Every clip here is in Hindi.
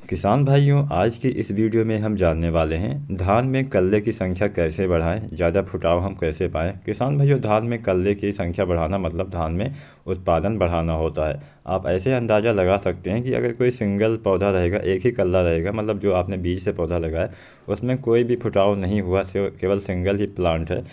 किसान भाइयों, आज की इस वीडियो में हम जानने वाले हैं धान में कल्ले की संख्या कैसे बढ़ाएं, ज़्यादा फुटाव हम कैसे पाएं। किसान भाइयों, धान में कल्ले की संख्या बढ़ाना मतलब धान में उत्पादन बढ़ाना होता है। आप ऐसे अंदाज़ा लगा सकते हैं कि अगर कोई सिंगल पौधा रहेगा, एक ही कल्ला रहेगा, मतलब जो आपने बीज से पौधा लगाया उसमें कोई भी फुटाव नहीं हुआ, केवल सिंगल ही प्लांट है,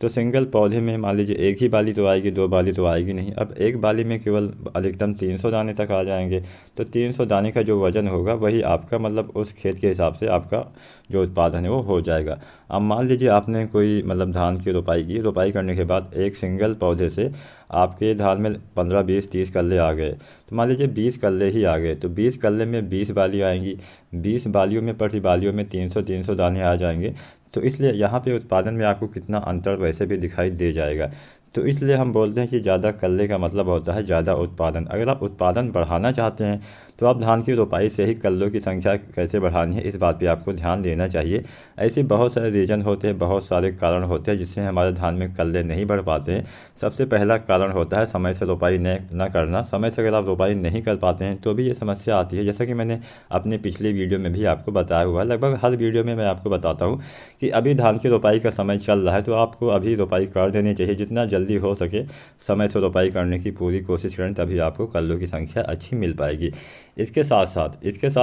तो सिंगल पौधे में मान लीजिए एक ही बाली तो आएगी, दो बाली तो आएगी नहीं। अब एक बाली में केवल अधिकतम 300 दाने तक आ जाएंगे, तो 300 दाने का जो वज़न होगा वही आपका, मतलब उस खेत के हिसाब से आपका जो उत्पादन है वो हो जाएगा। अब मान लीजिए आपने कोई मतलब धान की रोपाई की, रोपाई करने के बाद एक सिंगल पौधे से आपके धान में 15, 20, 30 कल्ले आ गए, तो मान लीजिए 20 कल्ले ही आ गए, तो 20 कल्ले में 20 बाली आएंगी। 20 बालियों में, प्रति बालियों में 300 दाने आ जाएंगे। तो इसलिए यहाँ पे उत्पादन में आपको कितना अंतर वैसे भी दिखाई दे जाएगा। तो इसलिए हम बोलते हैं कि ज़्यादा कल्ले का मतलब होता है ज़्यादा उत्पादन। अगर आप उत्पादन बढ़ाना चाहते हैं तो आप धान की रोपाई से ही कल्लों की संख्या कैसे बढ़ानी है, इस बात पे आपको ध्यान देना चाहिए। ऐसे बहुत सारे रीज़न होते हैं, बहुत सारे कारण होते हैं जिससे हमारे धान में कल्ले नहीं बढ़ पाते हैं। सबसे पहला कारण होता है समय से रोपाई न करना। समय से अगर आप रोपाई नहीं कर पाते हैं तो भी ये समस्या आती है। जैसा कि मैंने अपनी पिछली वीडियो में भी आपको बताया हुआ है, लगभग हर वीडियो में मैं आपको बताता हूँ कि अभी धान की रोपाई का समय चल रहा है, तो आपको अभी रोपाई कर देनी चाहिए। जितना जल्दी हो सके समय से रोपाई करने की पूरी कोशिश करें, तभी आपको कल्लों की संख्या अच्छी मिल पाएगी। इसके साथ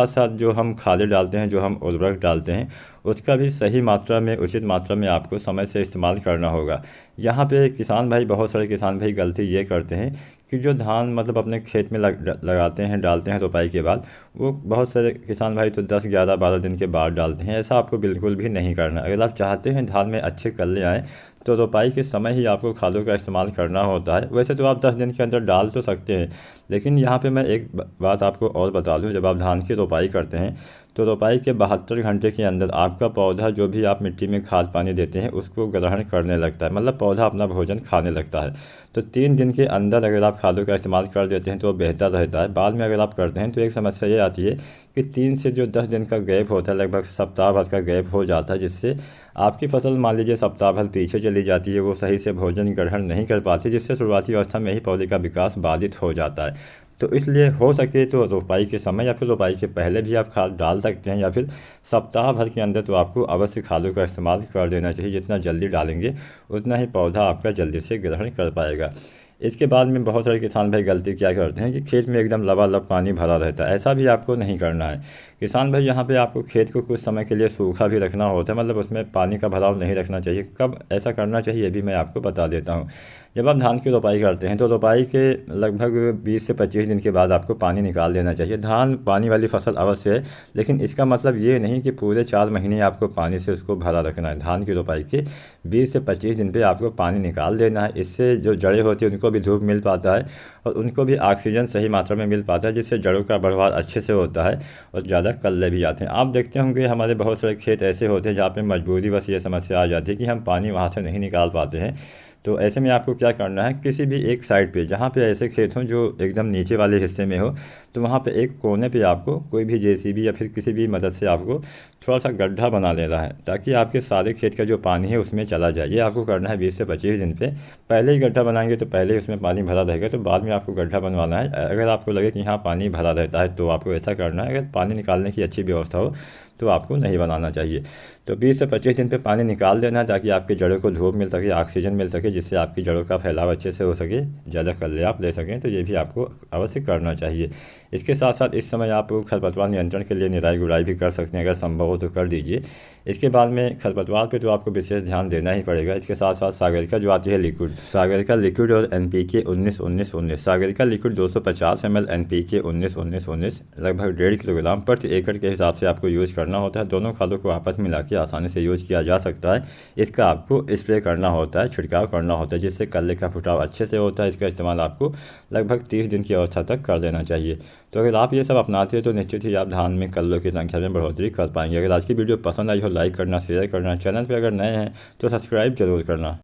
साथ जो हम खादें डालते हैं, जो हम उर्वरक डालते हैं, उसका भी सही मात्रा में, उचित मात्रा में आपको समय से इस्तेमाल करना होगा। यहाँ पे किसान भाई, बहुत सारे किसान भाई गलती ये करते हैं कि जो धान मतलब अपने खेत में लगाते हैं, डालते हैं रोपाई के बाद, वो बहुत सारे किसान भाई तो 10, 11, 12 दिन के बाद डालते हैं। ऐसा आपको बिल्कुल भी नहीं करना। अगर आप चाहते हैं धान में अच्छे कल्ले आएँ तो रोपाई के समय ही आपको खादों का इस्तेमाल करना होता है। वैसे तो आप 10 दिन के अंदर डाल तो सकते हैं, लेकिन यहाँ पे मैं एक बात आपको और बता दूँ। जब आप धान की रोपाई करते हैं तो रोपाई के 72 घंटे के अंदर आपका पौधा जो भी आप मिट्टी में खाद पानी देते हैं उसको ग्रहण करने लगता है, मतलब पौधा अपना भोजन खाने लगता है। तो 3 दिन के अंदर अगर आप खादों का इस्तेमाल कर देते हैं तो बेहतर रहता है। बाद में अगर आप करते हैं तो एक समस्या ये आती है कि 3 से जो 10 दिन का गैप होता है, लगभग सप्ताह भर का गैप हो जाता है, जिससे आपकी फसल मान लीजिए सप्ताह भर पीछे चली जाती है, वो सही से भोजन ग्रहण नहीं कर पाती, जिससे शुरुआती अवस्था में ही पौधे का विकास बाधित हो जाता है। तो इसलिए हो सके तो रोपाई के समय या फिर रोपाई के पहले भी आप खाद डाल सकते हैं, या फिर सप्ताह भर के अंदर तो आपको अवश्य खादों का इस्तेमाल कर देना चाहिए। जितना जल्दी डालेंगे उतना ही पौधा आपका जल्दी से ग्रहण कर पाएगा। इसके बाद में बहुत सारे किसान भाई गलती क्या करते हैं कि खेत में एकदम लबालब पानी भरा रहता है। ऐसा भी आपको नहीं करना है। किसान भाई, यहाँ पे आपको खेत को कुछ समय के लिए सूखा भी रखना होता है, मतलब उसमें पानी का भराव नहीं रखना चाहिए। कब ऐसा करना चाहिए ये भी मैं आपको बता देता हूँ। जब आप धान की रोपाई करते हैं तो रोपाई के लगभग 20 से 25 दिन के बाद आपको पानी निकाल देना चाहिए। धान पानी वाली फसल अवश्य है, लेकिन इसका मतलब ये नहीं कि पूरे 4 महीने आपको पानी से उसको भरा रखना है। धान की रोपाई के 20 से 25 दिन पे आपको पानी निकाल देना है। इससे जो जड़ें होती हैं उनको भी धूप मिल पाता है और उनको भी ऑक्सीजन सही मात्रा में मिल पाता है, जिससे जड़ों का बढ़वार अच्छे से होता है और ज़्यादा कल्ले भी आते हैं। आप देखते होंगे हमारे बहुत सारे खेत ऐसे होते हैं जहाँ पे मजबूरीवश ये समस्या आ जाती है कि हम पानी वहाँ से नहीं निकाल पाते हैं। तो ऐसे में आपको क्या करना है, किसी भी एक साइड पे जहाँ पे ऐसे खेत हों जो एकदम नीचे वाले हिस्से में हो, तो वहाँ पे एक कोने पे आपको कोई भी जेसीबी या फिर किसी भी मदद से आपको थोड़ा सा गड्ढा बना लेना है, ताकि आपके सारे खेत का जो पानी है उसमें चला जाए। ये आपको करना है 20 से 25 दिन पे। पहले ही गड्ढा बनाएंगे तो पहले ही उसमें पानी भरा रहेगा, तो बाद में आपको गड्ढा बनवाना है। अगर आपको लगे कि यहाँ पानी भरा रहता है तो आपको ऐसा करना है। अगर पानी निकालने की अच्छी व्यवस्था हो तो आपको नहीं बनाना चाहिए। तो 20 से 25 दिन पे पानी निकाल देना, ताकि आपकी जड़ों को धूप मिल सके, ऑक्सीजन मिल सके, जिससे आपकी जड़ों का फैलाव अच्छे से हो सके, ज़्यादा कल्ले आप ले सकें। तो ये भी आपको अवश्य करना चाहिए। इसके साथ साथ इस समय आप खरपतवार नियंत्रण के लिए निराई गुड़ाई भी कर सकते हैं, अगर संभव हो तो कर दीजिए। इसके बाद में खरपतवार पे तो आपको विशेष ध्यान देना ही पड़ेगा। इसके साथ साथ सागरिका जो आती है लिक्विड, सागरिका लिक्विड और NPK 19-19-19, Sagarika liquid 250 ml, NPK 19-19-19 लगभग 1.5 किलोग्राम प्रति एकड़ के हिसाब से आपको यूज़ करना होता है। दोनों खादों को आपस में मिला के आसानी से यूज़ किया जा सकता है। इसका आपको स्प्रे करना होता है, छिड़काव करना होता है, जिससे कल्ले का फुटाव अच्छे से होता है। इसका इस्तेमाल आपको लगभग 30 दिन की अवस्था तक कर देना चाहिए। तो अगर आप ये सब अपनाते हैं तो निश्चित ही आप धान में कल्लों की संख्या में बढ़ोतरी कर पाएंगे। अगर आज की वीडियो पसंद आई हो, लाइक करना, शेयर करना, चैनल पर अगर नए हैं तो सब्सक्राइब जरूर करना।